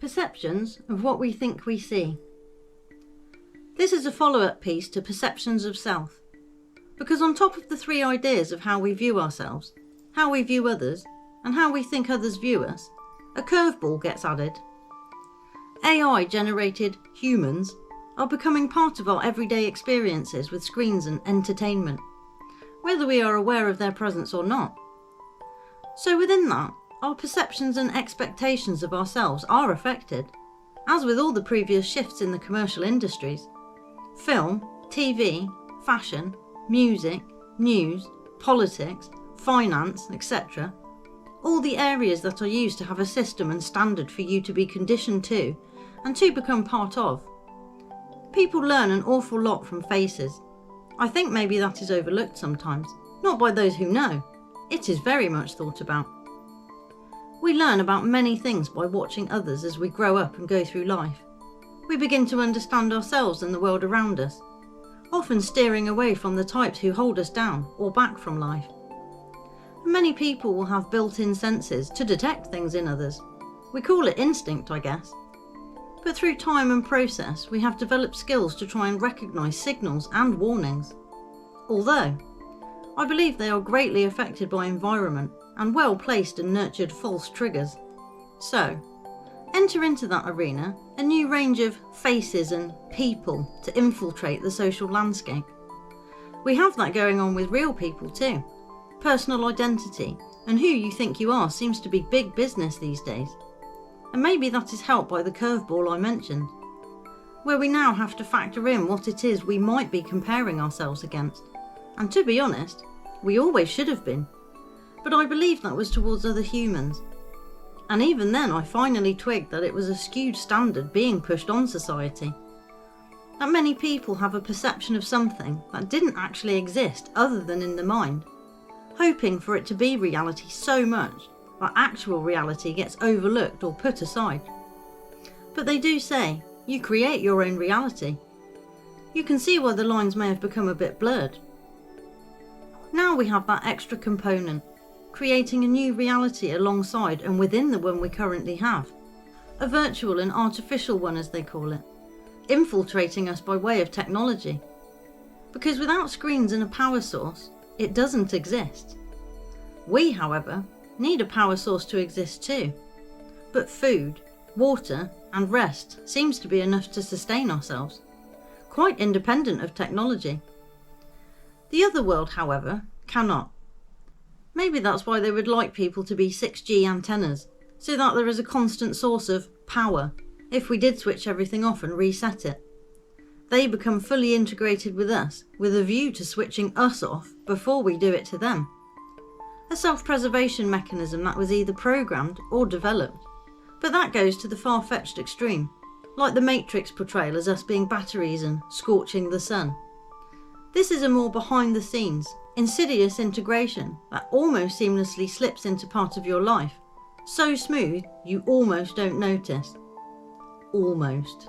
Perceptions of what we think we see. This is a follow-up piece to Perceptions of Self, because on top of the three ideas of how we view ourselves, how we view others, and how we think others view us, a curveball gets added. AI-generated humans are becoming part of our everyday experiences with screens and entertainment, whether we are aware of their presence or not. So within that, our perceptions and expectations of ourselves are affected, as with all the previous shifts in the commercial industries. Film, TV, fashion, music, news, politics, finance, etc. All the areas that are used to have a system and standard for you to be conditioned to and to become part of. People learn an awful lot from faces. I think maybe that is overlooked sometimes, not by those who know. It is very much thought about. We learn about many things by watching others as we grow up and go through life. We begin to understand ourselves and the world around us, often steering away from the types who hold us down or back from life. And many people will have built-in senses to detect things in others. We call it instinct, I guess. But through time and process, we have developed skills to try and recognise signals and warnings. Although, I believe they are greatly affected by environment and well-placed and nurtured false triggers. So, enter into that arena a new range of faces and people to infiltrate the social landscape. We have that going on with real people too. Personal identity and who you think you are seems to be big business these days. And maybe that is helped by the curveball I mentioned, where we now have to factor in what it is we might be comparing ourselves against. And to be honest, we always should have been. But I believed that was towards other humans. And even then I finally twigged that it was a skewed standard being pushed on society. That many people have a perception of something that didn't actually exist other than in the mind, hoping for it to be reality so much that actual reality gets overlooked or put aside. But they do say, you create your own reality. You can see why the lines may have become a bit blurred. Now we have that extra component, creating a new reality alongside and within the one we currently have. A virtual and artificial one, as they call it, infiltrating us by way of technology. Because without screens and a power source, it doesn't exist. We, however, need a power source to exist too. But food, water and rest seems to be enough to sustain ourselves, quite independent of technology. The other world, however, cannot. Maybe that's why they would like people to be 6G antennas, so that there is a constant source of power if we did switch everything off and reset it. They become fully integrated with us, with a view to switching us off before we do it to them. A self-preservation mechanism that was either programmed or developed. But that goes to the far-fetched extreme, like the Matrix portrayal as us being batteries and scorching the sun. This is a more behind-the-scenes, insidious integration that almost seamlessly slips into part of your life, so smooth you almost don't notice. Almost.